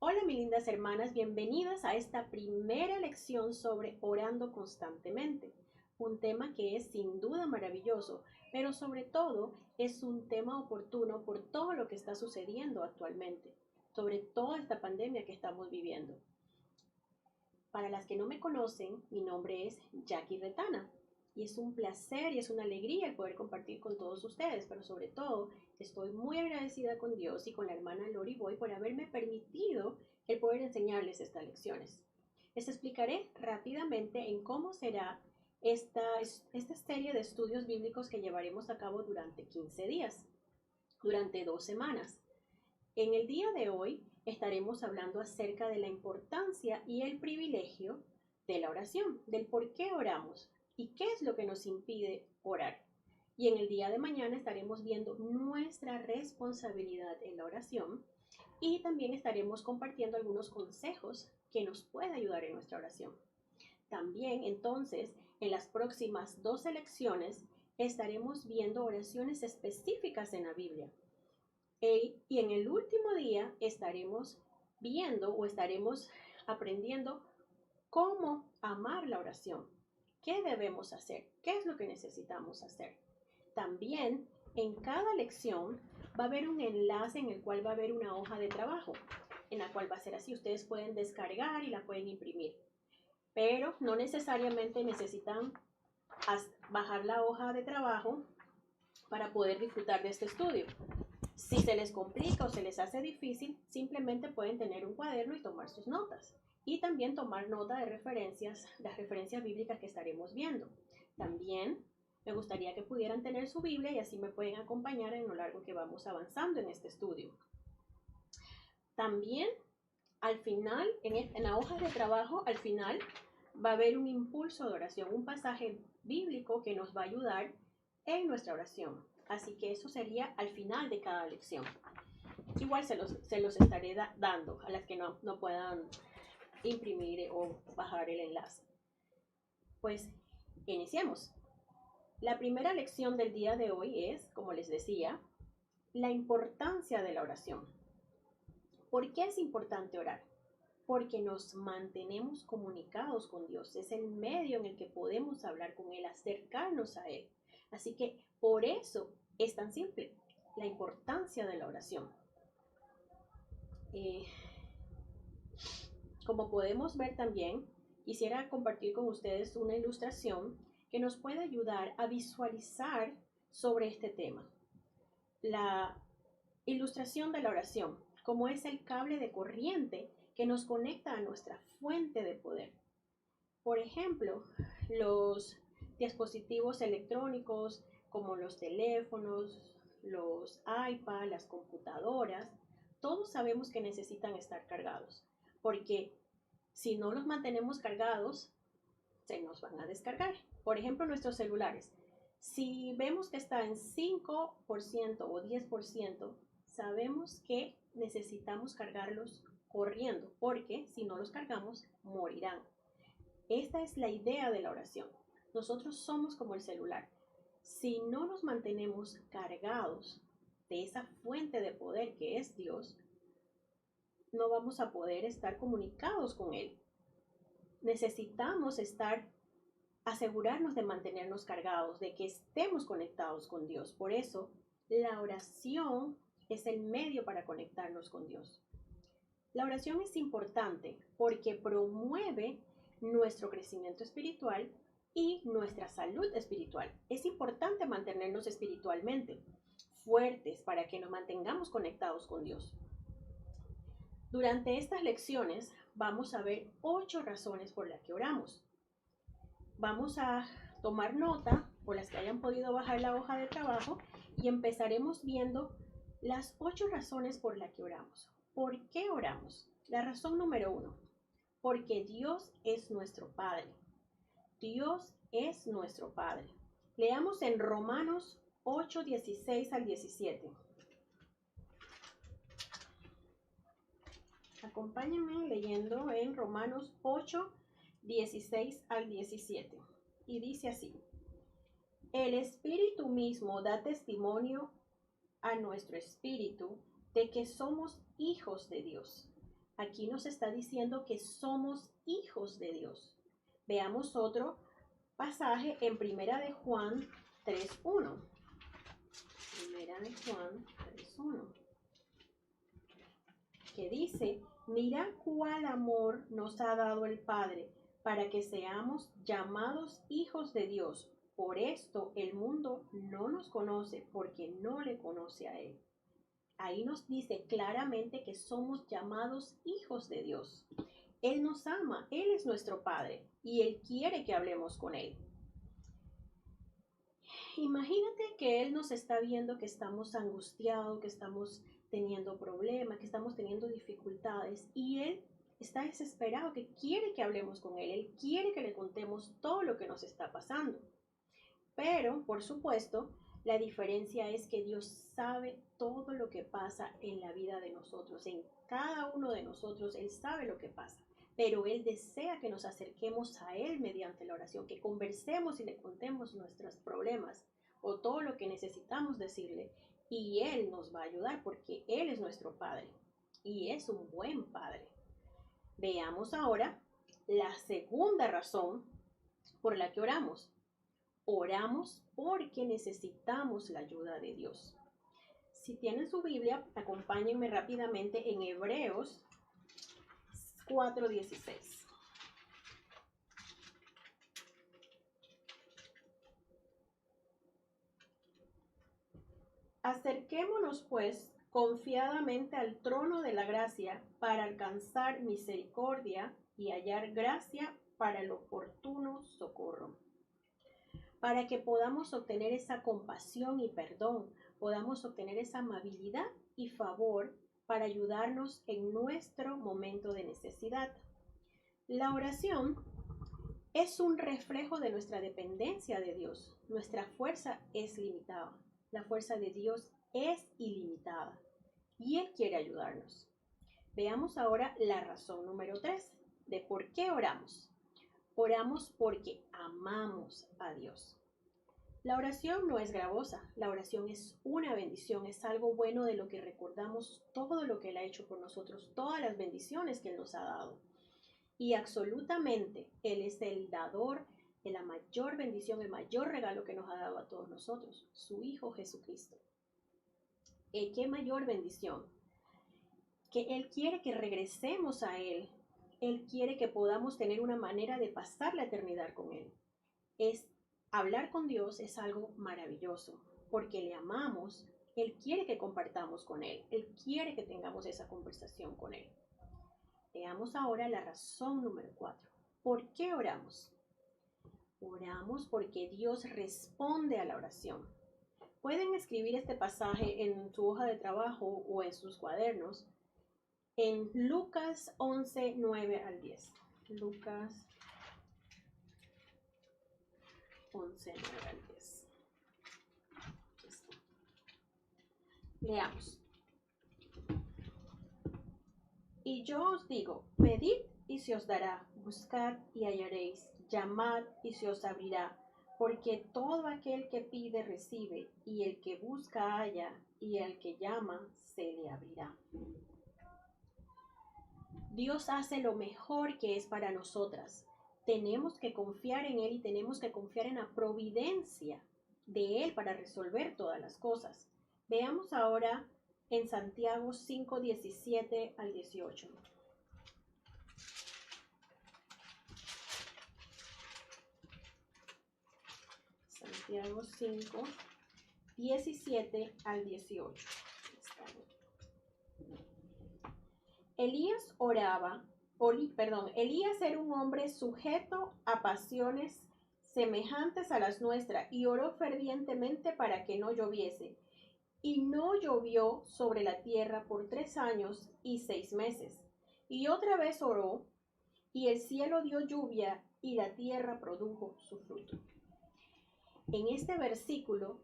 Hola, mis lindas hermanas, bienvenidas a esta primera lección sobre orando constantemente. Un tema que es sin duda maravilloso, pero sobre todo es un tema oportuno por todo lo que está sucediendo actualmente, sobre toda esta pandemia que estamos viviendo. Para las que no me conocen, mi nombre es Jackie Retana y es un placer y es una alegría el poder compartir con todos ustedes, pero sobre todo estoy muy agradecida con Dios y con la hermana Lori Boy por haberme permitido el poder enseñarles estas lecciones. Les explicaré rápidamente en cómo será esta serie de estudios bíblicos que llevaremos a cabo durante 15 días, durante 2 semanas. En el día de hoy estaremos hablando acerca de la importancia y el privilegio de la oración, del por qué oramos y qué es lo que nos impide orar. Y en el día de mañana estaremos viendo nuestra responsabilidad en la oración y también estaremos compartiendo algunos consejos que nos pueden ayudar en nuestra oración. También entonces en las próximas 2 lecciones estaremos viendo oraciones específicas en la Biblia. Y en el último día estaremos viendo o estaremos aprendiendo cómo amar la oración. ¿Qué debemos hacer? ¿Qué es lo que necesitamos hacer? También en cada lección va a haber un enlace en el cual va a haber una hoja de trabajo, en la cual va a ser así. Ustedes pueden descargar y la pueden imprimir, pero no necesariamente necesitan bajar la hoja de trabajo para poder disfrutar de este estudio. Si se les complica o se les hace difícil, simplemente pueden tener un cuaderno y tomar sus notas. Y también tomar nota de las referencias bíblicas que estaremos viendo. También me gustaría que pudieran tener su Biblia y así me pueden acompañar en lo largo que vamos avanzando en este estudio. También al final, en la hoja de trabajo, al final va a haber un impulso de oración, un pasaje bíblico que nos va a ayudar en nuestra oración. Así que eso sería al final de cada lección. Igual se los estaré dando a las que no puedan imprimir o bajar el enlace. Pues iniciemos. La primera lección del día de hoy es, como les decía, la importancia de la oración. ¿Por qué es importante orar? Porque nos mantenemos comunicados con Dios. Es el medio en el que podemos hablar con Él, acercarnos a Él. Así que por eso es tan simple, la importancia de la oración. Como podemos ver también, quisiera compartir con ustedes una ilustración que nos puede ayudar a visualizar sobre este tema. La ilustración de la oración, como es el cable de corriente que nos conecta a nuestra fuente de poder. Por ejemplo, los dispositivos electrónicos como los teléfonos, los iPads, las computadoras, todos sabemos que necesitan estar cargados, porque si no los mantenemos cargados, se nos van a descargar. Por ejemplo, nuestros celulares. Si vemos que está en 5% o 10%, sabemos que necesitamos cargarlos corriendo, porque si no los cargamos, morirán. Esta es la idea de la oración. Nosotros somos como el celular. Si no nos mantenemos cargados de esa fuente de poder que es Dios, no vamos a poder estar comunicados con Él. Necesitamos asegurarnos de mantenernos cargados, de que estemos conectados con Dios. Por eso, la oración es el medio para conectarnos con Dios. La oración es importante porque promueve nuestro crecimiento espiritual y nuestra salud espiritual. Es importante mantenernos espiritualmente fuertes para que nos mantengamos conectados con Dios. Durante estas lecciones vamos a ver 8 razones por las que oramos. Vamos a tomar nota por las que hayan podido bajar la hoja de trabajo y empezaremos viendo las 8 razones por las que oramos. ¿Por qué oramos? La razón número 1, porque Dios es nuestro Padre. Dios es nuestro Padre. Leamos en Romanos 8, 16 al 17. Acompáñenme leyendo en Romanos 8, 16 al 17. Y dice así: el Espíritu mismo da testimonio a nuestro espíritu de que somos hijos de Dios. Aquí nos está diciendo que somos hijos de Dios. Veamos otro pasaje en Primera de Juan 3:1. Primera de Juan 3:1. Que dice, mira cuál amor nos ha dado el Padre para que seamos llamados hijos de Dios. Por esto el mundo no nos conoce porque no le conoce a Él. Ahí nos dice claramente que somos llamados hijos de Dios. Él nos ama, Él es nuestro Padre y Él quiere que hablemos con Él. Imagínate que Él nos está viendo que estamos angustiados, que estamos teniendo problemas, que estamos teniendo dificultades y Él está desesperado, que quiere que hablemos con Él. Él quiere que le contemos todo lo que nos está pasando. Pero, por supuesto, la diferencia es que Dios sabe todo lo que pasa en la vida de nosotros, en cada uno de nosotros, Él sabe lo que pasa. Pero Él desea que nos acerquemos a Él mediante la oración, que conversemos y le contemos nuestros problemas o todo lo que necesitamos decirle. Y Él nos va a ayudar porque Él es nuestro Padre y es un buen Padre. Veamos ahora la segunda razón por la que oramos. Oramos porque necesitamos la ayuda de Dios. Si tienen su Biblia, acompáñenme rápidamente en Hebreos 4:16. Acerquémonos pues confiadamente al trono de la gracia para alcanzar misericordia y hallar gracia para el oportuno socorro. Para que podamos obtener esa compasión y perdón, podamos obtener esa amabilidad y favor para ayudarnos en nuestro momento de necesidad. La oración es un reflejo de nuestra dependencia de Dios. Nuestra fuerza es limitada. La fuerza de Dios es ilimitada y Él quiere ayudarnos. Veamos ahora la razón número 3 de por qué oramos. Oramos porque amamos a Dios. La oración no es gravosa, la oración es una bendición, es algo bueno de lo que recordamos todo lo que Él ha hecho por nosotros, todas las bendiciones que Él nos ha dado. Y absolutamente Él es el dador de la mayor bendición, el mayor regalo que nos ha dado a todos nosotros, su Hijo Jesucristo. ¿Qué mayor bendición? Que Él quiere que regresemos a Él. Él quiere que podamos tener una manera de pasar la eternidad con Él. Hablar con Dios es algo maravilloso, porque le amamos, Él quiere que compartamos con Él, Él quiere que tengamos esa conversación con Él. Veamos ahora la razón número 4. ¿Por qué oramos? Oramos porque Dios responde a la oración. Pueden escribir este pasaje en su hoja de trabajo o en sus cuadernos en Lucas 11, 9 al 10. Lucas 11, 9 al 10. Leamos. Y yo os digo, pedid y se os dará, buscad y hallaréis, llamad y se os abrirá, porque todo aquel que pide recibe, y el que busca halla, y el que llama se le abrirá. Dios hace lo mejor que es para nosotras. Tenemos que confiar en Él y tenemos que confiar en la providencia de Él para resolver todas las cosas. Veamos ahora en Santiago 5:17 al 18. Santiago 5:17 al 18. Elías era un hombre sujeto a pasiones semejantes a las nuestras y oró fervientemente para que no lloviese. Y no llovió sobre la tierra por 3 años y 6 meses. Y otra vez oró, y el cielo dio lluvia, y la tierra produjo su fruto. En este versículo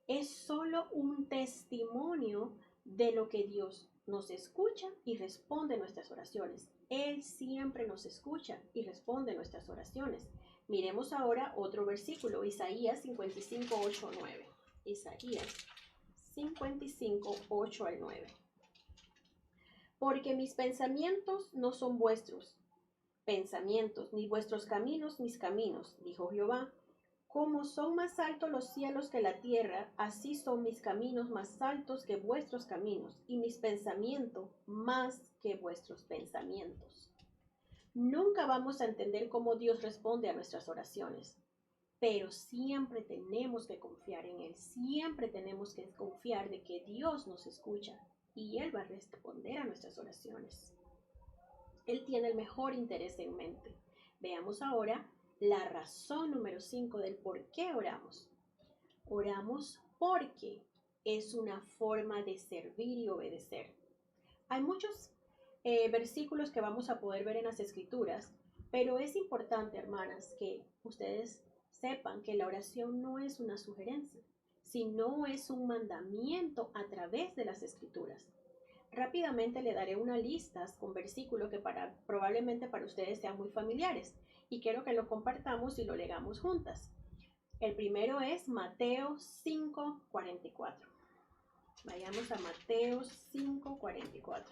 es solo un testimonio de lo que Dios nos escucha y responde nuestras oraciones. Él siempre nos escucha y responde nuestras oraciones. Miremos ahora otro versículo, Isaías 55, 8 al 9. Isaías 55, 8 al 9. Porque mis pensamientos no son vuestros pensamientos, ni vuestros caminos mis caminos, dijo Jehová. Como son más altos los cielos que la tierra, así son mis caminos más altos que vuestros caminos, y mis pensamientos más que vuestros pensamientos. Nunca vamos a entender cómo Dios responde a nuestras oraciones, pero siempre tenemos que confiar en Él, siempre tenemos que confiar de que Dios nos escucha y Él va a responder a nuestras oraciones. Él tiene el mejor interés en mente. Veamos ahora la razón número 5 del por qué oramos. Oramos porque es una forma de servir y obedecer. Hay muchos versículos que vamos a poder ver en las Escrituras, pero es importante, hermanas, que ustedes sepan que la oración no es una sugerencia, sino es un mandamiento a través de las Escrituras. Rápidamente le daré una lista con versículos que probablemente para ustedes sean muy familiares y quiero que lo compartamos y lo leamos juntas. El primero es Mateo 5:44. Vayamos a Mateo 5:44.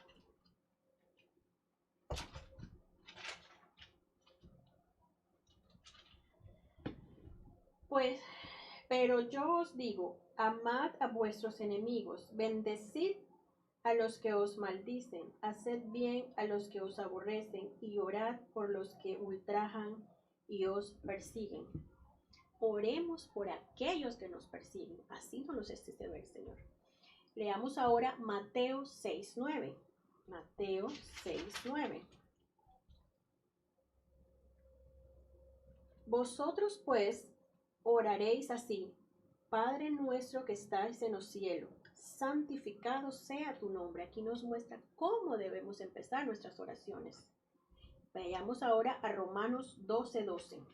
Pues, pero yo os digo, amad a vuestros enemigos, bendecid a los que os maldicen, haced bien a los que os aborrecen y orad por los que ultrajan y os persiguen. Oremos por aquellos que nos persiguen, así nos los esté el Señor. Leamos ahora Mateo 6:9. Mateo 6:9. Vosotros pues oraréis así: Padre nuestro que estáis en los cielos, santificado sea tu nombre. Aquí nos muestra cómo debemos empezar nuestras oraciones. Vayamos ahora a Romanos 12:12.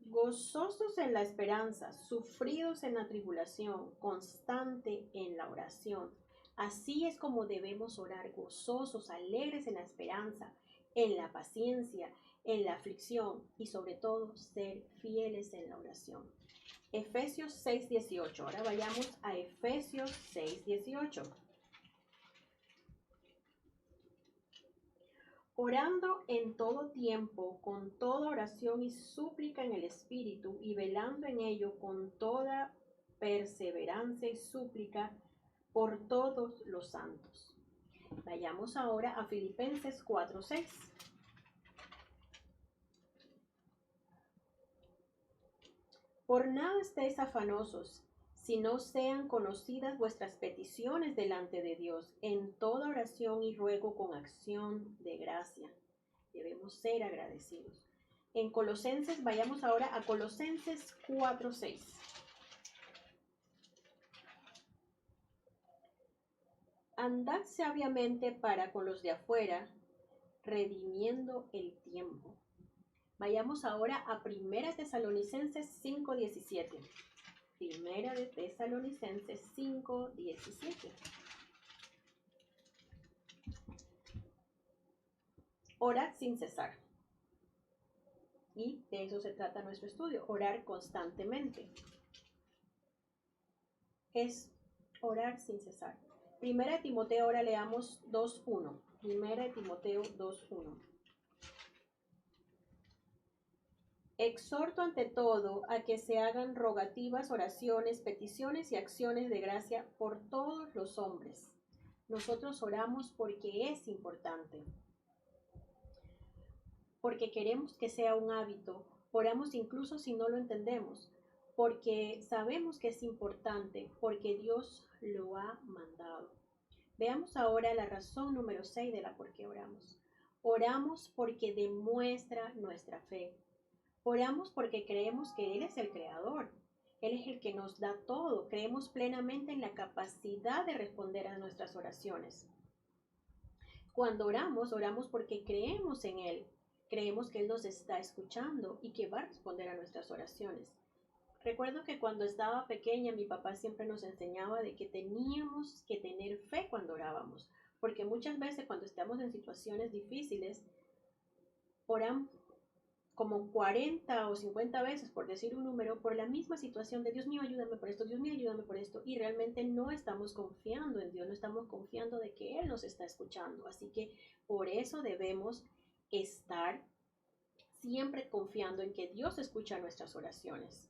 Gozosos en la esperanza, sufridos en la tribulación, constante en la oración. Así es como debemos orar, gozosos, alegres en la esperanza, en la paciencia, en la aflicción y sobre todo ser fieles en la oración. Efesios 6:18. Ahora vayamos a Efesios 6:18. Orando en todo tiempo, con toda oración y súplica en el Espíritu, y velando en ello con toda perseverancia y súplica por todos los santos. Vayamos ahora a Filipenses 4:6. Por nada estéis afanosos, si no sean conocidas vuestras peticiones delante de Dios, en toda oración y ruego con acción de gracia. Debemos ser agradecidos. En Colosenses, vayamos ahora a Colosenses 4:6. Andad sabiamente para con los de afuera, redimiendo el tiempo. Vayamos ahora a 1 Tesalonicenses 5:17. 1 de Tesalonicenses 5:17. Orad sin cesar. Y de eso se trata nuestro estudio, orar constantemente. Es orar sin cesar. 1 Timoteo, ahora leamos 2:1. 1 Timoteo 2:1. Exhorto ante todo a que se hagan rogativas, oraciones, peticiones y acciones de gracia por todos los hombres. Nosotros oramos porque es importante, porque queremos que sea un hábito. Oramos incluso si no lo entendemos, porque sabemos que es importante, porque Dios lo ha mandado. Veamos ahora la razón número 6 de la por qué oramos. Oramos porque demuestra nuestra fe. Oramos porque creemos que Él es el creador. Él es el que nos da todo. Creemos plenamente en la capacidad de responder a nuestras oraciones. Cuando oramos, oramos porque creemos en Él. Creemos que Él nos está escuchando y que va a responder a nuestras oraciones. Recuerdo que cuando estaba pequeña, mi papá siempre nos enseñaba de que teníamos que tener fe cuando orábamos, porque muchas veces cuando estamos en situaciones difíciles, oramos como 40 o 50 veces, por decir un número, por la misma situación de Dios mío, ayúdame por esto, Dios mío, ayúdame por esto, y realmente no estamos confiando en Dios, no estamos confiando de que Él nos está escuchando. Así que por eso debemos estar siempre confiando en que Dios escucha nuestras oraciones.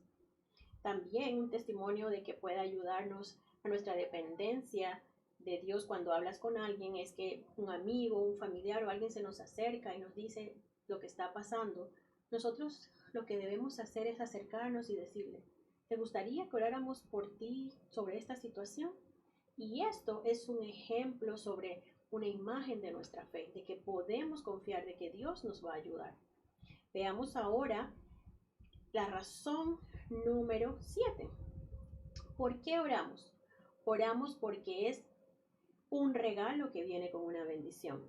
También un testimonio de que pueda ayudarnos a nuestra dependencia de Dios cuando hablas con alguien es que un amigo, un familiar o alguien se nos acerca y nos dice lo que está pasando. Nosotros lo que debemos hacer es acercarnos y decirle, ¿te gustaría que oráramos por ti sobre esta situación? Y esto es un ejemplo sobre una imagen de nuestra fe, de que podemos confiar de que Dios nos va a ayudar. Veamos ahora la razón número 7. ¿Por qué oramos? Oramos porque es un regalo que viene con una bendición.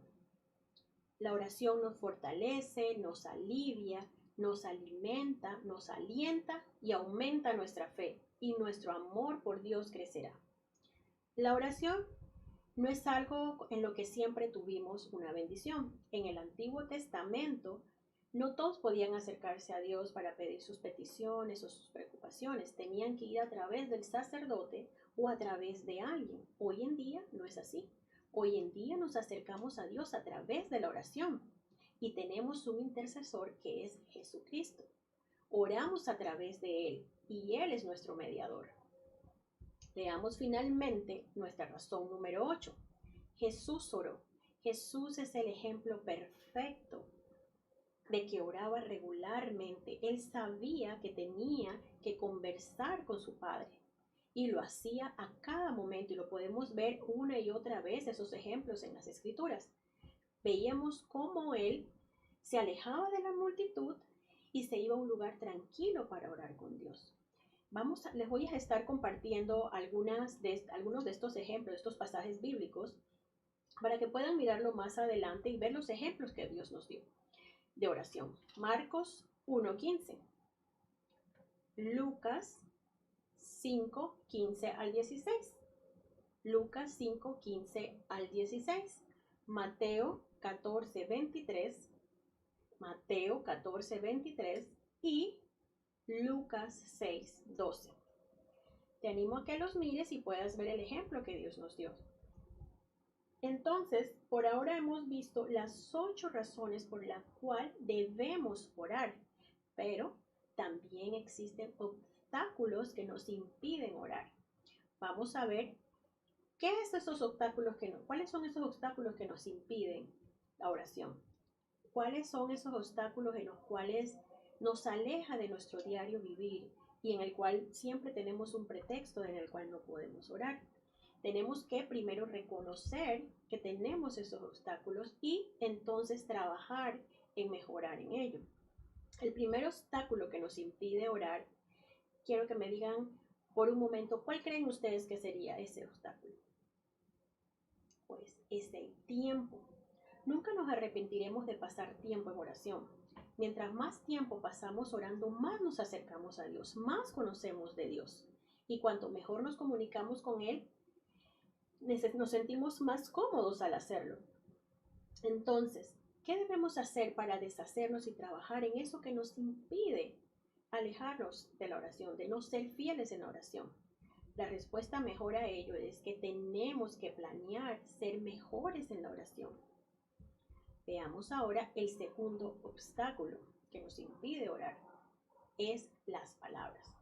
La oración nos fortalece, nos alivia, nos alimenta, nos alienta y aumenta nuestra fe, y nuestro amor por Dios crecerá. La oración no es algo en lo que siempre tuvimos una bendición. En el Antiguo Testamento, no todos podían acercarse a Dios para pedir sus peticiones o sus preocupaciones. Tenían que ir a través del sacerdote o a través de alguien. Hoy en día no es así. Hoy en día nos acercamos a Dios a través de la oración y tenemos un intercesor que es Jesucristo. Oramos a través de Él y Él es nuestro mediador. Veamos finalmente nuestra razón número 8. Jesús oró. Jesús es el ejemplo perfecto de que oraba regularmente. Él sabía que tenía que conversar con su Padre y lo hacía a cada momento, y lo podemos ver una y otra vez esos ejemplos en las Escrituras. Veíamos cómo Él se alejaba de la multitud y se iba a un lugar tranquilo para orar con Dios. Les voy a estar compartiendo algunos de estos ejemplos, estos pasajes bíblicos, para que puedan mirarlo más adelante y ver los ejemplos que Dios nos dio de oración. Marcos 1:15, Lucas 5:15 al 16, Lucas 5:15 al 16, Mateo 14:23, Mateo 14:23 y Lucas 6:12. Te animo a que los mires y puedas ver el ejemplo que Dios nos dio. Entonces, por ahora hemos visto las 8 razones por las cuales debemos orar, pero también existen obstáculos que nos impiden orar. Vamos a ver cuáles son esos obstáculos que nos impiden la oración. ¿Cuáles son esos obstáculos en los cuales nos aleja de nuestro diario vivir y en el cual siempre tenemos un pretexto en el cual no podemos orar? Tenemos que primero reconocer que tenemos esos obstáculos y entonces trabajar en mejorar en ello. El primer obstáculo que nos impide orar, quiero que me digan por un momento, ¿cuál creen ustedes que sería ese obstáculo? Pues es el tiempo. Nunca nos arrepentiremos de pasar tiempo en oración. Mientras más tiempo pasamos orando, más nos acercamos a Dios, más conocemos de Dios. Y cuanto mejor nos comunicamos con Él, nos sentimos más cómodos al hacerlo. Entonces, ¿qué debemos hacer para deshacernos y trabajar en eso que nos impide alejarnos de la oración, de no ser fieles en la oración? La respuesta mejor a ello es que tenemos que planear ser mejores en la oración. Veamos ahora el segundo obstáculo que nos impide orar, es las palabras.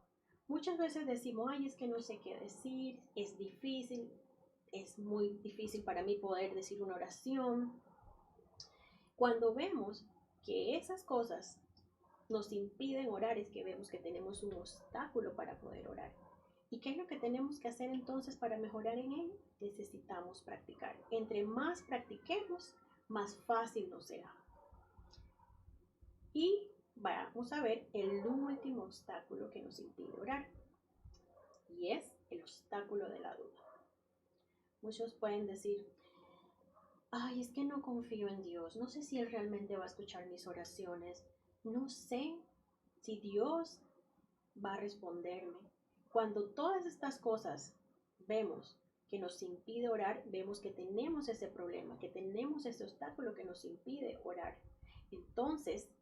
Muchas veces decimos, ay, es que no sé qué decir, es muy difícil para mí poder decir una oración. Cuando vemos que esas cosas nos impiden orar, es que vemos que tenemos un obstáculo para poder orar. ¿Y qué es lo que tenemos que hacer entonces para mejorar en ello? Necesitamos practicar. Entre más practiquemos, más fácil nos será. Y vamos a ver el último obstáculo que nos impide orar. Y es el obstáculo de la duda. Muchos pueden decir, ay, es que no confío en Dios, no sé si Él realmente va a escuchar mis oraciones, no sé si Dios va a responderme. Cuando todas estas cosas vemos que nos impide orar, vemos que tenemos ese problema, que tenemos ese obstáculo que nos impide orar. Entonces,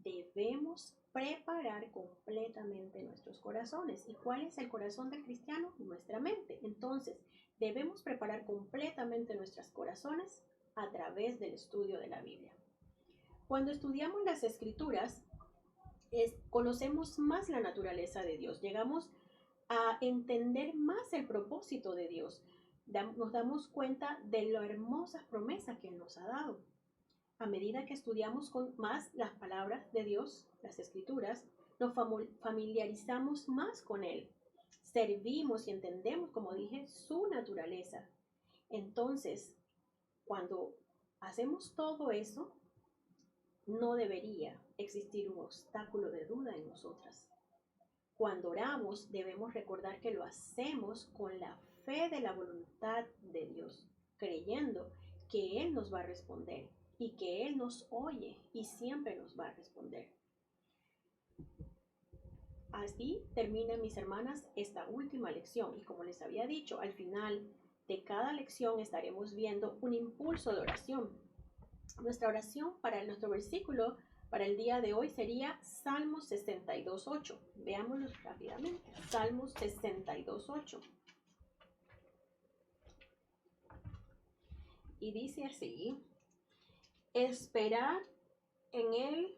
debemos preparar completamente nuestros corazones. ¿Y cuál es el corazón del cristiano? Nuestra mente. Entonces, debemos preparar completamente nuestros corazones a través del estudio de la Biblia. Cuando estudiamos las Escrituras, conocemos más la naturaleza de Dios, llegamos a entender más el propósito de Dios, nos damos cuenta de las hermosas promesas que Él nos ha dado. A medida que estudiamos más las palabras de Dios, las Escrituras, nos familiarizamos más con Él, servimos y entendemos, como dije, su naturaleza. Entonces, cuando hacemos todo eso, no debería existir un obstáculo de duda en nosotras. Cuando oramos, debemos recordar que lo hacemos con la fe de la voluntad de Dios, creyendo que Él nos va a responder y que Él nos oye y siempre nos va a responder. Así termina, mis hermanas, esta última lección. Y como les había dicho, al final de cada lección estaremos viendo un impulso de oración. Nuestra oración para nuestro versículo para el día de hoy sería Salmos 62:8. Veámoslo rápidamente. Salmos 62:8. Y dice así: esperad en Él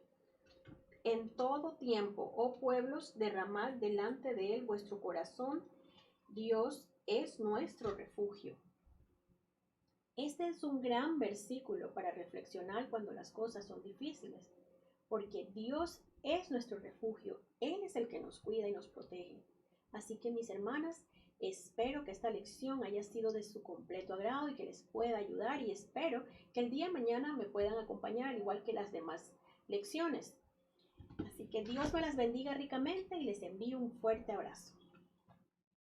en todo tiempo, oh pueblos, derramad delante de Él vuestro corazón. Dios es nuestro refugio. Este es un gran versículo para reflexionar cuando las cosas son difíciles, porque Dios es nuestro refugio. Él es el que nos cuida y nos protege. Así que, mis hermanas, espero que esta lección haya sido de su completo agrado y que les pueda ayudar, y espero que el día de mañana me puedan acompañar igual que las demás lecciones. Así que Dios me las bendiga ricamente y les envío un fuerte abrazo.